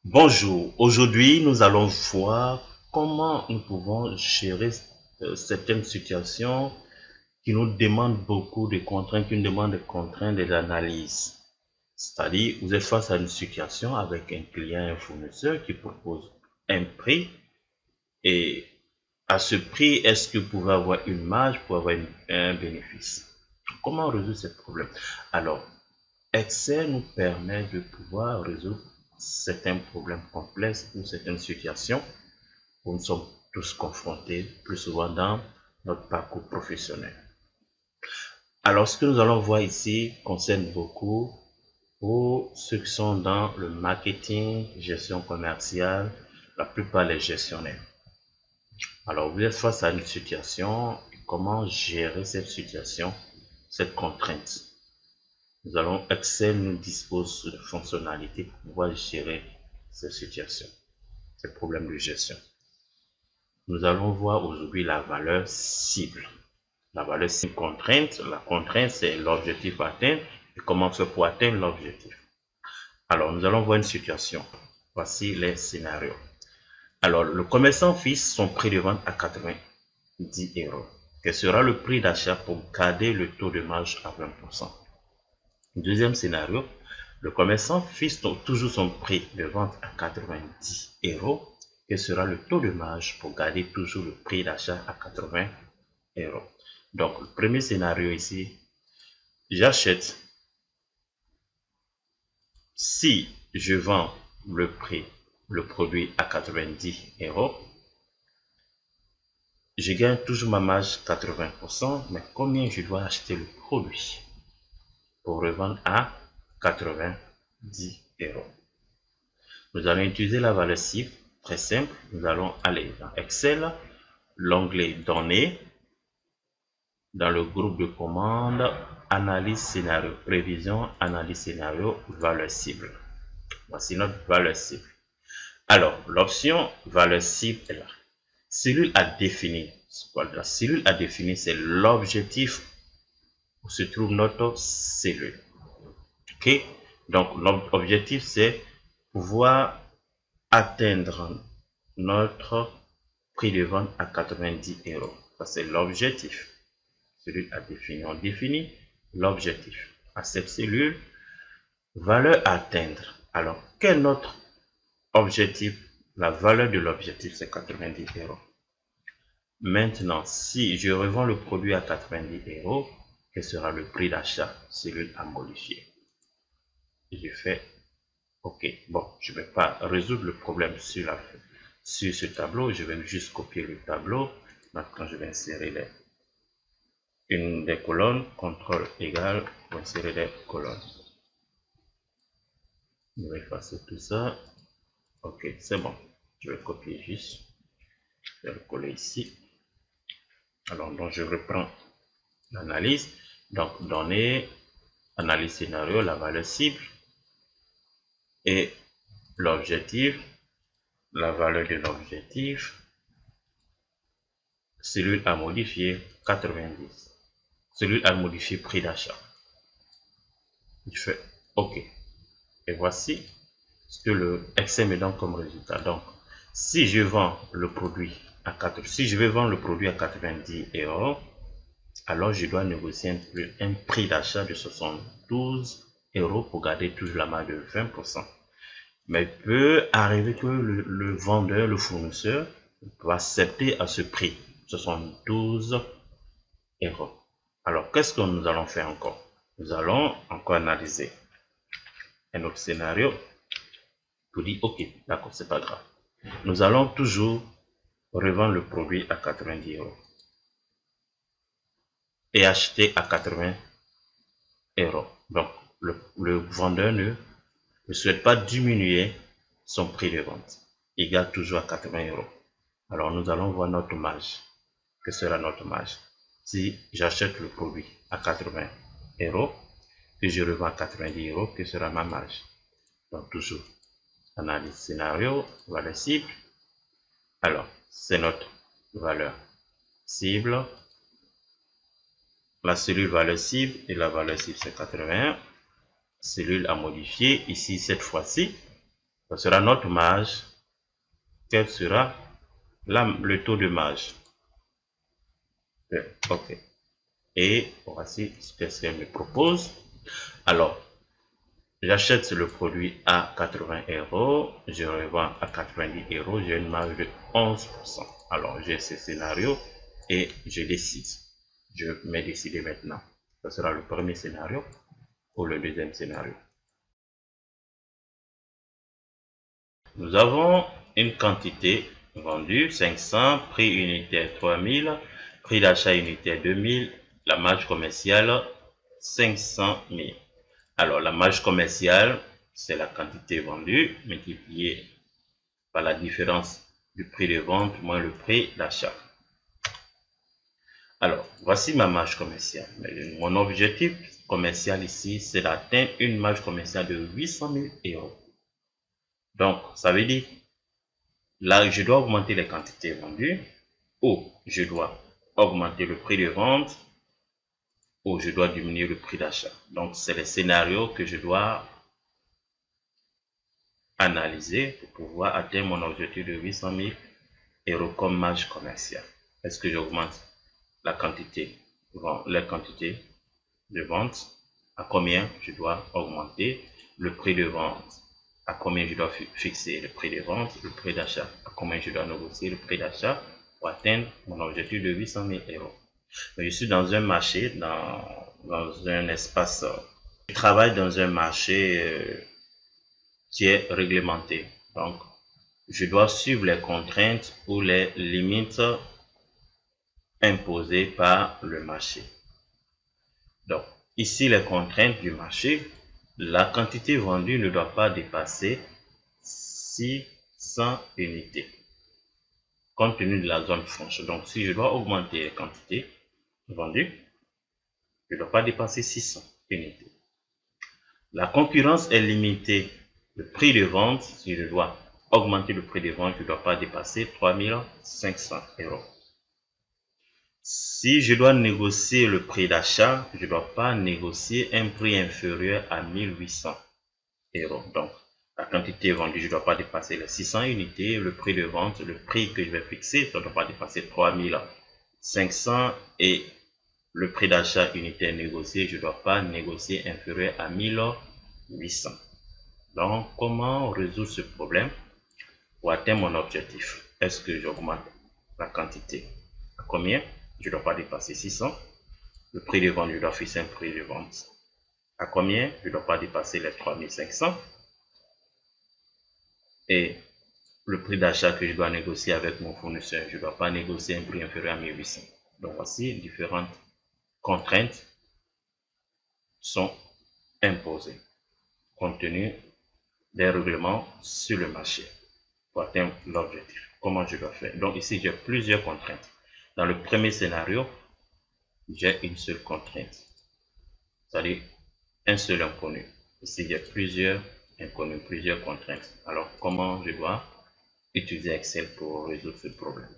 Bonjour, aujourd'hui nous allons voir comment nous pouvons gérer certaines situations qui nous demandent beaucoup de contraintes, qui nous demandent des contraintes et d'analyse. C'est-à-dire, vous êtes face à une situation avec un client, un fournisseur qui propose un prix et à ce prix, est-ce que vous pouvez avoir une marge pour avoir un bénéfice? Comment résoudre ce problème? Alors, Excel nous permet de pouvoir résoudre certains problèmes complexes ou certaines situations où nous sommes tous confrontés plus souvent dans notre parcours professionnel. Alors, ce que nous allons voir ici concerne beaucoup pour ceux qui sont dans le marketing, gestion commerciale, la plupart des gestionnaires. Alors, vous êtes face à une situation, comment gérer cette situation, cette contrainte? Excel nous dispose de fonctionnalités pour pouvoir gérer ces situations, ces problèmes de gestion. Nous allons voir aujourd'hui la valeur cible. La valeur cible contrainte. La contrainte, c'est l'objectif à atteindre et comment faire pour atteindre l'objectif. Alors, nous allons voir une situation. Voici les scénarios. Alors, le commerçant fixe son prix de vente à 90 euros. Quel sera le prix d'achat pour garder le taux de marge à 20%? Deuxième scénario, le commerçant fixe toujours son prix de vente à 90 euros. Quel sera le taux de marge pour garder toujours le prix d'achat à 80 euros? Donc, le premier scénario ici, j'achète. Si je vends le produit à 90 euros, je gagne toujours ma marge 80%, mais combien je dois acheter le produit pour revendre à 90 euros? Nous allons utiliser la valeur cible, très simple. Nous allons aller dans Excel, l'onglet Données, dans le groupe de commandes, Analyse scénario, prévision, analyse scénario, valeur cible. Voici notre valeur cible. Alors, l'option valeur cible est là. Cellule à définir. La cellule à définir, c'est l'objectif où se trouve notre cellule. Ok? Donc, l'objectif, c'est pouvoir atteindre notre prix de vente à 90 euros. Ça, c'est l'objectif. Cellule à définir. On définit l'objectif. À cette cellule, valeur à atteindre. Alors, quel est notre objectif? La valeur de l'objectif, c'est 90 euros. Maintenant, si je revends le produit à 90 euros, quel sera le prix d'achat? Cellule à modifier. Je fais OK. Bon, je ne vais pas résoudre le problème sur ce tableau. Je vais juste copier le tableau. Maintenant, je vais insérer une des colonnes. CTRL égal pour insérer des colonnes. Je vais effacer tout ça. OK, c'est bon. Je vais copier juste. Je vais le coller ici. Alors, donc, je reprends l'analyse. Donc, données, analyse scénario, la valeur cible et l'objectif, la valeur de l'objectif, cellule à modifier 90, cellule à modifier prix d'achat. Je fais OK. Et voici ce que le Excel me donne comme résultat. Donc, si je vends le produit si je veux vendre le produit à 90 euros, alors je dois négocier un prix d'achat de 72 euros pour garder toujours la marge de 20%. Mais il peut arriver que le vendeur, le fournisseur, va accepter à ce prix, 72 euros. Alors, qu'est-ce que nous allons faire encore? Nous allons encore analyser un autre scénario pour dire, OK, d'accord, c'est pas grave. Nous allons toujours revendre le produit à 90 euros et acheter à 80 euros. Donc, le vendeur ne souhaite pas diminuer son prix de vente. Il garde toujours à 80 euros. Alors, nous allons voir notre marge. Que sera notre marge? Si j'achète le produit à 80 euros et je revends à 90 euros, que sera ma marge? Donc, toujours analyse scénario, valeur cible. Alors, c'est notre valeur cible. La cellule valeur cible et la valeur cible c'est 81. Cellule à modifier. Ici, cette fois-ci, Ça sera notre marge. Quel sera le taux de marge? Ok. Et voici ce qu'elle me propose. Alors, j'achète le produit à 80 €, je revends à 90 €, j'ai une marge de 11%. Alors, j'ai ce scénario et je décide. Je vais décider maintenant. Ce sera le premier scénario ou le deuxième scénario. Nous avons une quantité vendue 500, prix unitaire 3000, prix d'achat unitaire 2000, la marge commerciale 500 000. Alors la marge commerciale, c'est la quantité vendue multipliée par la différence du prix de vente moins le prix d'achat. Alors, voici ma marge commerciale. Mon objectif commercial ici, c'est d'atteindre une marge commerciale de 800 000 €. Donc, ça veut dire, là, je dois augmenter les quantités vendues, ou je dois augmenter le prix de vente, ou je dois diminuer le prix d'achat. Donc, c'est les scénarios que je dois analyser pour pouvoir atteindre mon objectif de 800 000 € comme marge commerciale. Est-ce que j'augmente la quantité, les quantités de vente? À combien je dois augmenter le prix de vente? À combien je dois fixer le prix de vente, le prix d'achat? À combien je dois négocier le prix d'achat pour atteindre mon objectif de 800 000 €? Je suis dans un marché, dans un espace, je travaille dans un marché qui est réglementé. Donc, je dois suivre les contraintes ou les limites imposées par le marché. Donc, ici, les contraintes du marché, la quantité vendue ne doit pas dépasser 600 unités, compte tenu de la zone franche. Donc, si je dois augmenter les quantités vendues, je ne dois pas dépasser 600 unités. La concurrence est limitée. Le prix de vente, si je dois augmenter le prix de vente, je ne dois pas dépasser 3500 €. Si je dois négocier le prix d'achat, je ne dois pas négocier un prix inférieur à 1800 €. Donc, la quantité vendue, je ne dois pas dépasser les 600 unités. Le prix de vente, le prix que je vais fixer, ça ne doit pas dépasser 3500 et le prix d'achat unitaire négocié, je ne dois pas négocier inférieur à 1800. Donc, comment résoudre ce problème pour atteindre mon objectif? Est-ce que j'augmente la quantité? À combien? Je ne dois pas dépasser 600. Le prix de vente, je dois fixer un prix de vente. À combien? Je ne dois pas dépasser les 3500. Et le prix d'achat que je dois négocier avec mon fournisseur, je ne dois pas négocier un prix inférieur à 1800. Donc, voici différentes contraintes sont imposées compte tenu des règlements sur le marché pour atteindre l'objectif. Comment je dois faire? Donc ici, j'ai plusieurs contraintes. Dans le premier scénario, j'ai une seule contrainte, c'est-à-dire un seul inconnu. Ici, j'ai plusieurs inconnus, plusieurs contraintes. Alors, comment je dois utiliser Excel pour résoudre ce problème?